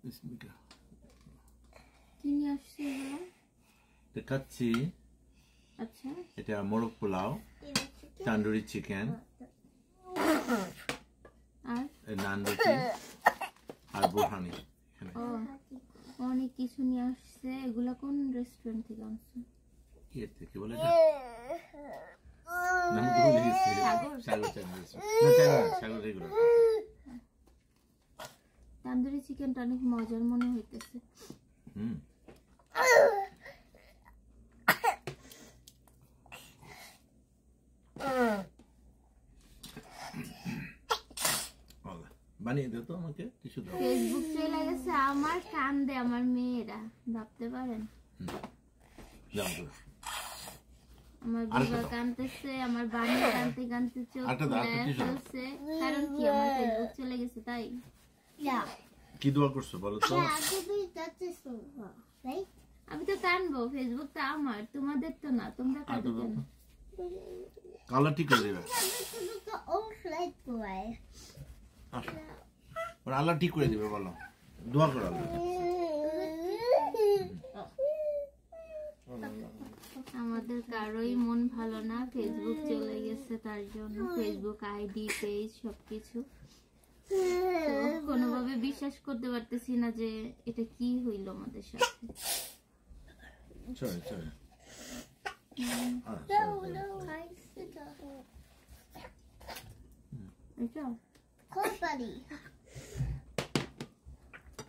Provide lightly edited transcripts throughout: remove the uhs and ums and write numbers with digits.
বিসমিল্লাহ কি নিয়ে আসছে এগুলো? দেখাচ্ছি। আচ্ছা, এটা মোরগ পোলাও, তান্দুরি চিকেন, আর নান রুটি আর বোরহানি। ও অনেক কিছু নিয়ে আসছে। এগুলা কোন রেস্টুরেন্ট থেকে আনছে? কি বলে এটা? নাম তো ভুলে গেছি। সাগর রেগুলার। তান্দুরি চিকেনটা অনেক মজার মনে হইতেছে। বানিয়ে দাও তো আমাকে, টিস্যু দাও। ফেসবুক চলে গেছে আমার, কান্দে আমার মেয়েরা, ভাবতে পারেন। আমার বিবাহ কাঁদতেছে, আমার বাড়ি কাঁদতে কাঁদতে চোখ ফেলছে। কারণ কি আমার ফেসবুক চলে গেছে তাই। কি দোয়া করছো বলো তো? আমি তো কানবো, ফেসবুক তো আমার, তোমাদের তো না। তোমরা কাঁদো কেন? কালার ঠিক করে দেবে। আল্লাহ ঠিক করে দিবে, বলো দোয়া করো আল্লাহ। আমাদের কারোই মন ভালো না, ফেসবুক চলে গেছে তার জন্য। ফেসবুক আইডি, পেজ সবকিছু কোনোভাবে বিশ্বাস করতে পারতেছি না যে এটা কি হইলো আমাদের সাথে।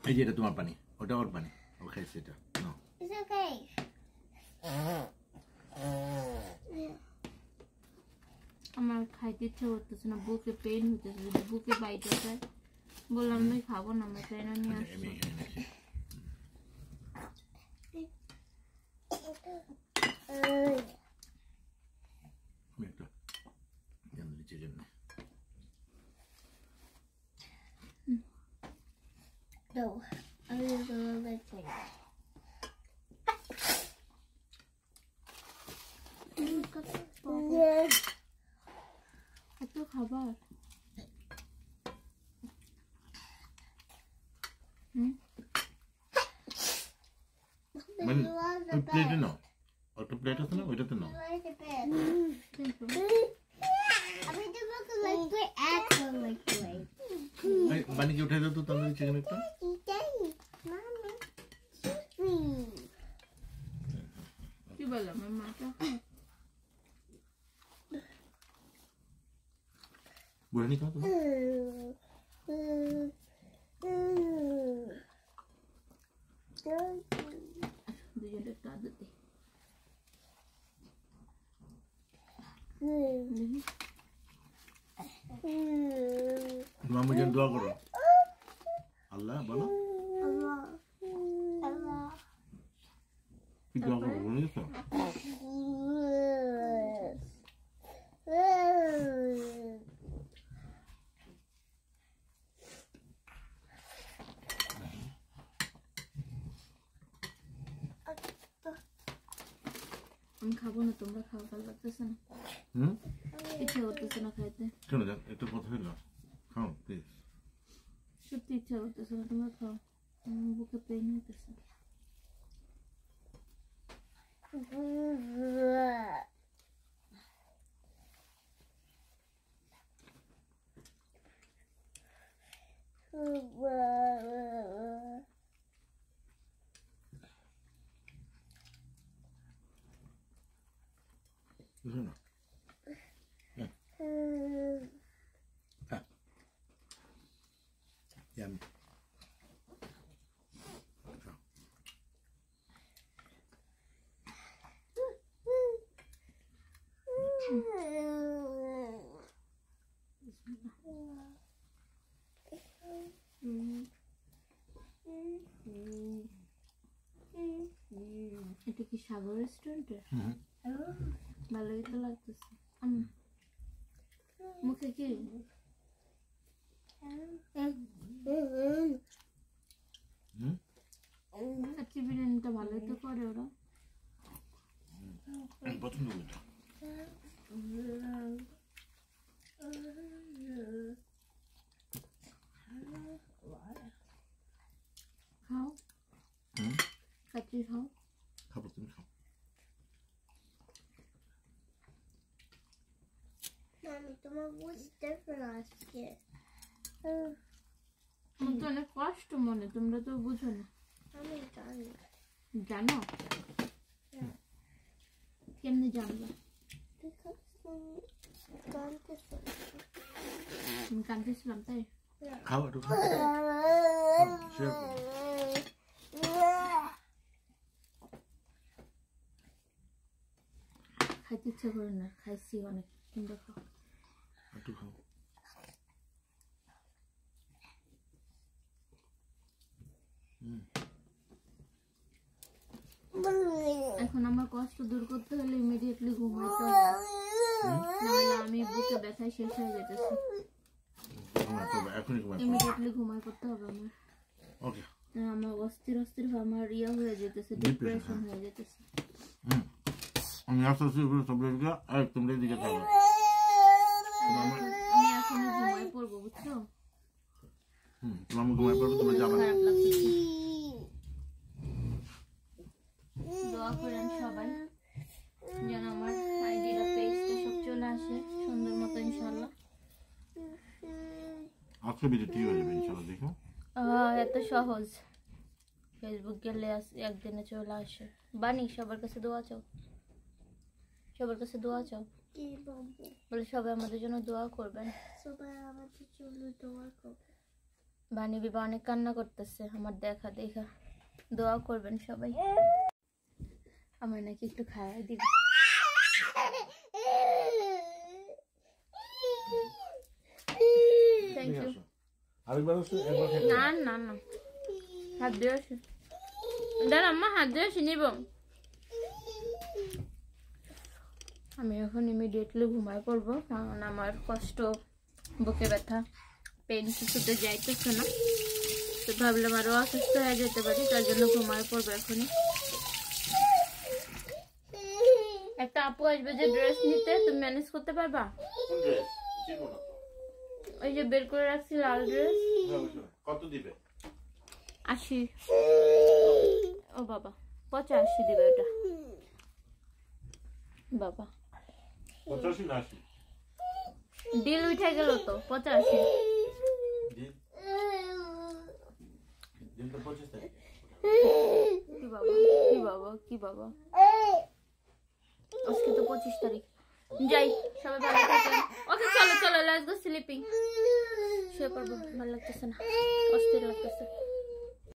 এই যে এটা তোমার পানি, ওটা ওর পানি, ও খাইছে এটা। আমার খাইতে ইচ্ছা করতেছে না, বুকে পেন হইতেছে। যদি বুকে বাইটে যায়, বললাম আমি খাবো না, আমার পেন নিয়ে আসছি। এত খাবার প্লেটে নাও, ওটা প্লেট আছে না, ওইটাতে নাও। বানিয়ে উঠে দাও তো তন্দুরি চিকেন একটা। কি বললাম আমার মাটা বুড়ানি খাও তো। দুজনের একটু আদর দে। মামুর জন্য দোয়া করো। আল্লাহ বলো কি দোয়া করো, বলে গেছো? আমি খাবো না, তোমরা খাও। ভালো লাগতেছে না, ইচ্ছা করতেছে না খাইতে। কেন যাক একটু কথা হইলো, খাও প্লিজ। সত্যি ইচ্ছা করতেছে না, তোমরা খাও। বুকে পেন হইতেছে। বুঝলো না? Yummy. এটা কি সাগর রেস্টুরেন্টের? ভালোই তো লাগতেছে। মুখে কি কাচ্চি বিরিয়ানিটা ভালোই তো করে ওরা। পছন্দ করতো। খাও কাচ্চি খাও খাবো তুমি খাও Mommy, তোমার বুঝতে আজকে আমার তো অনেক কষ্ট মনে তোমরা তো বুঝো না আমি জানি জানো কেমনে জানবা তুমি কাঁদতেছিলাম তাই খাও একটু খাও খাইতে ইচ্ছা করে না খাইছি অনেক তোমরা খাও একটু খাও এখন আমার কষ্ট দূর করতে হলে ইমিডিয়েটলি ঘুমাইতে হবে নাহলে আমি বুকে ব্যথায় শেষ হয়ে যেতেছি ইমিডিয়েটলি ঘুমাই করতে হবে আমার ওকে আমার অস্থির অস্থির আমার ইয়ে হয়ে যেতেছে ডিপ্রেশন হয়ে যেতেছে আমি আস্তে আস্তে সবগুলো তোমরা এদিকে থাকো আমি এখন ঘুমাই পড়বো বুঝছো তুমি ঘুমাই পড়বে তুমি যাবে না খারাপ লাগতেছে দোয়া করেন সবাই যেন আমার আইডিটা পেজটা সব চলে আসে সুন্দর মতো ইনশাআল্লাহ আজকে ভিডিওটি হয়ে যাবে ইনশাআল্লাহ দেখো এত সহজ ফেসবুক গেলে একদিনে চলে আসে বানি সবার কাছে দোয়া চাও সবার কাছে দোয়া চাও কি বলবো বলে সবাই আমাদের জন্য দোয়া করবেন সবাই আমাদের জন্য দোয়া করবে বানি বিবা অনেক কান্না করতেছে আমার দেখা দেখা দোয়া করবেন সবাই আমার নাকি একটু খাওয়াই দিবে থ্যাংক ইউ আরেকবার একবার খেয়ে না না না হাত দিয়ে আসি দাঁড়া আম্মা হাত দিয়ে আসি নিব আমি এখন ইমিডিয়েটলি ঘুমায় পড়বো কারণ আমার কষ্ট বুকে ব্যথা পেন কিছুতে যাইতেছে না তো ভাবলাম আরো অসুস্থ হয়ে যেতে পারি তার জন্য ঘুমায় পড়বো এখনই একটা আপু আসবে যে ড্রেস নিতে তুমি ম্যানেজ করতে পারবা ওই যে বের করে রাখছি লাল ড্রেস কত দিবে 80 ও বাবা 85 দিবে ওটা বাবা 85 না 80 ডিল উঠে গেল তো 85 দিন তো 25 তারিখ কি বাবা কি বাবা কি বাবা আজকে তো 25 তারিখ যাই সবাই ভালো থাকেন ওকে চলো চলো লেটস গো স্লিপিং শুয়ে পড়বো ভালো লাগতেছে না অস্থির লাগতেছে